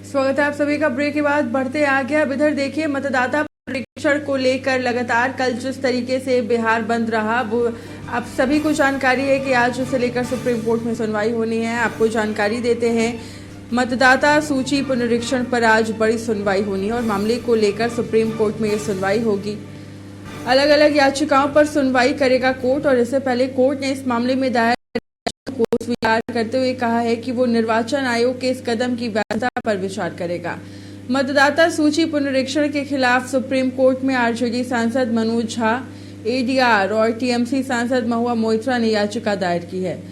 स्वागत है आप सभी का। ब्रेक के बाद बढ़ते आगे। अब इधर देखिए, मतदाता परीक्षण को लेकर लगातार कल जिस तरीके से बिहार बंद रहा, वो आप सभी को जानकारी है कि आज उसे लेकर सुप्रीम कोर्ट में सुनवाई होनी है। आपको जानकारी देते हैं, मतदाता सूची पुनरीक्षण पर आज बड़ी सुनवाई होनी है और मामले को लेकर सुप्रीम कोर्ट में ये सुनवाई होगी। अलग अलग याचिकाओं पर सुनवाई करेगा कोर्ट और इससे पहले कोर्ट ने इस मामले में दायर को स्वीकार करते हुए कहा है कि वो निर्वाचन आयोग के इस कदम की वैधता पर विचार करेगा। मतदाता सूची पुनरीक्षण के खिलाफ सुप्रीम कोर्ट में आरजेडी सांसद मनोज झा, एडीआर और टीएमसी सांसद महुआ मोइत्रा ने याचिका दायर की है।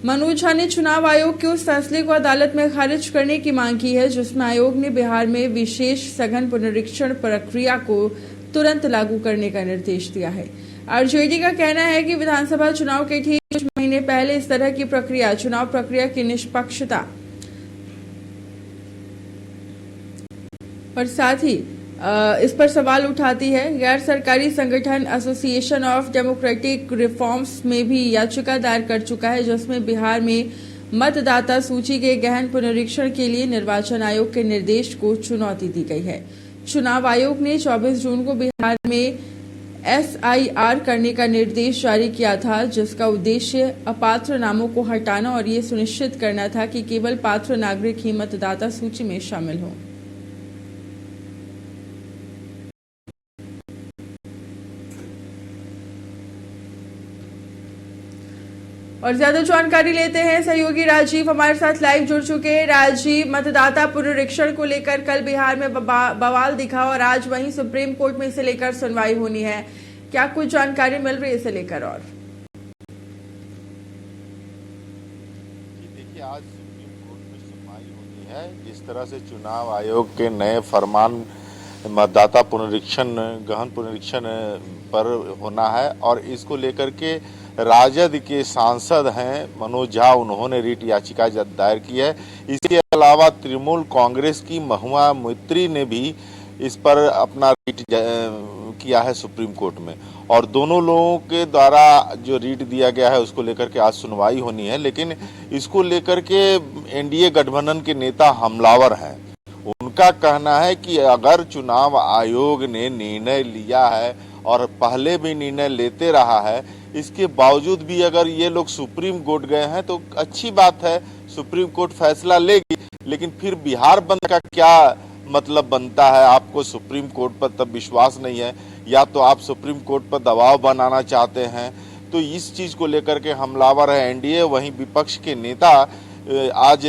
मनोज झा ने चुनाव आयोग के उस फैसले को अदालत में खारिज करने की मांग की है जिसमें आयोग ने बिहार में विशेष सघन पुनरीक्षण प्रक्रिया को तुरंत लागू करने का निर्देश दिया है। आरजेडी का कहना है कि विधानसभा चुनाव के ठीक कुछ महीने पहले इस तरह की प्रक्रिया चुनाव प्रक्रिया की निष्पक्षता और साथ ही इस पर सवाल उठाती है। गैर सरकारी संगठन एसोसिएशन ऑफ डेमोक्रेटिक रिफॉर्म्स में भी याचिका दायर कर चुका है जिसमें बिहार में मतदाता सूची के गहन पुनरीक्षण के लिए निर्वाचन आयोग के निर्देश को चुनौती दी गई है। चुनाव आयोग ने 24 जून को बिहार में SIR करने का निर्देश जारी किया था जिसका उद्देश्य अपात्र नामों को हटाना और ये सुनिश्चित करना था कि केवल पात्र नागरिक ही मतदाता सूची में शामिल हों। और ज्यादा जानकारी लेते हैं, सहयोगी राजीव हमारे साथ लाइव जुड़ चुके हैं। राजीव, मतदाता पुनरीक्षण को लेकर कल बिहार में बवाल दिखा और आज वहीं सुप्रीम कोर्ट में इसे लेकर सुनवाई होनी है, क्या कुछ जानकारी मिल रही है इसे लेकर? और देखिए, आज सुप्रीम कोर्ट में सुनवाई होनी है। जिस तरह से चुनाव आयोग के नए फरमान मतदाता पुनरीक्षण गहन पुनरीक्षण पर होना है और इसको लेकर के राजद के सांसद हैं मनोज झा, उन्होंने रिट याचिका दायर की है। इसके अलावा तृणमूल कांग्रेस की महुआ मोइत्री ने भी इस पर अपना रिट किया है सुप्रीम कोर्ट में और दोनों लोगों के द्वारा जो रिट दिया गया है उसको लेकर के आज सुनवाई होनी है। लेकिन इसको लेकर के एनडीए गठबंधन के नेता हमलावर हैं। उनका कहना है कि अगर चुनाव आयोग ने निर्णय लिया है और पहले भी निर्णय लेते रहा है, इसके बावजूद भी अगर ये लोग सुप्रीम कोर्ट गए हैं तो अच्छी बात है, सुप्रीम कोर्ट फैसला लेगी। लेकिन फिर बिहार बंद का क्या मतलब बनता है? आपको सुप्रीम कोर्ट पर तब विश्वास नहीं है या तो आप सुप्रीम कोर्ट पर दबाव बनाना चाहते हैं, तो इस चीज को लेकर के हमलावर है एनडीए। वहीं विपक्ष के नेता आज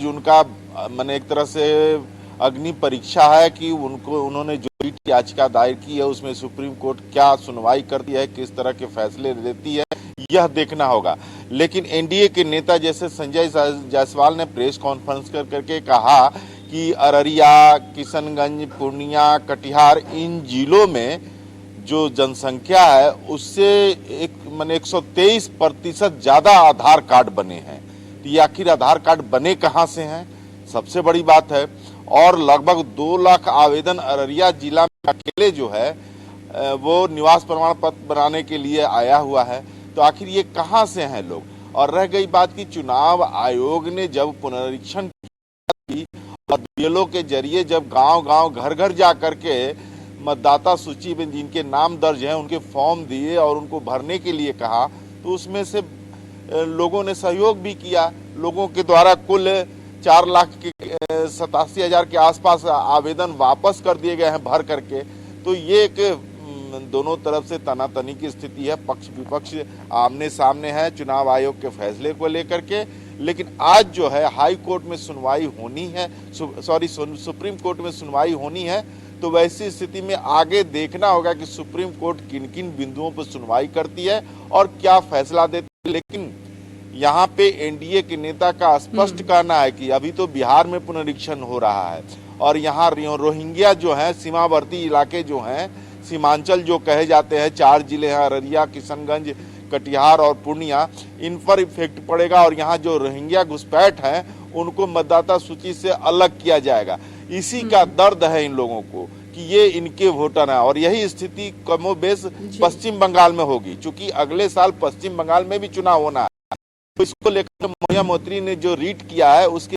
उनका मैंने एक तरह से अग्नि परीक्षा है कि उन्होंने जो रिट याचिका दायर की है उसमें सुप्रीम कोर्ट क्या सुनवाई करती है, किस तरह के फैसले देती है, यह देखना होगा। लेकिन एनडीए के नेता जैसे संजय जायसवाल ने प्रेस कॉन्फ्रेंस करके कहा कि अररिया, किशनगंज, पूर्णिया, कटिहार, इन जिलों में जो जनसंख्या है उससे 123% ज्यादा आधार कार्ड बने हैं। तो ये आखिर आधार कार्ड बने कहाँ से हैं, सबसे बड़ी बात है। और लगभग 2 लाख आवेदन अररिया जिला में अकेले जो है वो निवास प्रमाण पत्र बनाने के लिए आया हुआ है। तो आखिर ये कहाँ से हैं लोग? और रह गई बात कि चुनाव आयोग ने जब पुनरीक्षण की और बीएलओ के जरिए जब गांव-गांव, घर-घर जा करके मतदाता सूची में जिनके नाम दर्ज हैं उनके फॉर्म दिए और उनको भरने के लिए कहा, तो उसमें से लोगों ने सहयोग भी किया। लोगों के द्वारा कुल 4,87,000 के आसपास आवेदन वापस कर दिए गए हैं भर करके। तो ये एक दोनों तरफ से तनातनी की स्थिति है, पक्ष विपक्ष आमने सामने है चुनाव आयोग के फैसले को लेकर के। लेकिन आज जो है हाई कोर्ट में सुनवाई होनी है, सुप्रीम कोर्ट में सुनवाई होनी है। तो वैसी स्थिति में आगे देखना होगा कि सुप्रीम कोर्ट किन किन बिंदुओं पर सुनवाई करती है और क्या फैसला देती है। लेकिन यहाँ पे एनडीए के नेता का स्पष्ट कहना है कि अभी तो बिहार में पुनरीक्षण हो रहा है और यहाँ रोहिंग्या जो है, सीमावर्ती इलाके जो हैं, सीमांचल जो कहे जाते हैं, 4 जिले हैं अररिया, किशनगंज, कटिहार और पूर्णिया, इन पर इफेक्ट पड़ेगा और यहाँ जो रोहिंग्या घुसपैठ हैं उनको मतदाता सूची से अलग किया जाएगा। इसी का दर्द है इन लोगों को कि ये इनके वोटर हैं और यही स्थिति कमोबेश पश्चिम बंगाल में होगी, क्योंकि अगले साल पश्चिम बंगाल में भी चुनाव होना है। तो इसको लेकर महुआ मोइत्री ने जो रीट किया है उसके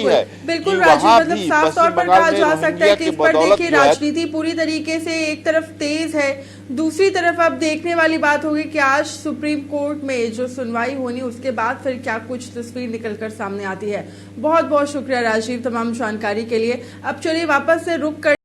है बिल्कुल कि राजीव, वहाँ मतलब भी साफ तौर पश्चिम पर बंगाल कहा में जा सकता है रोहिंग्या कि की इस पर बदौलत देखिए जो है राजनीति पूरी तरीके से एक तरफ तेज है, दूसरी तरफ अब देखने वाली बात होगी कि आज सुप्रीम कोर्ट में जो सुनवाई होनी उसके बाद फिर क्या कुछ तस्वीर निकलकर सामने आती है। बहुत बहुत शुक्रिया राजीव तमाम जानकारी के लिए। अब चलिए वापस से रुक कर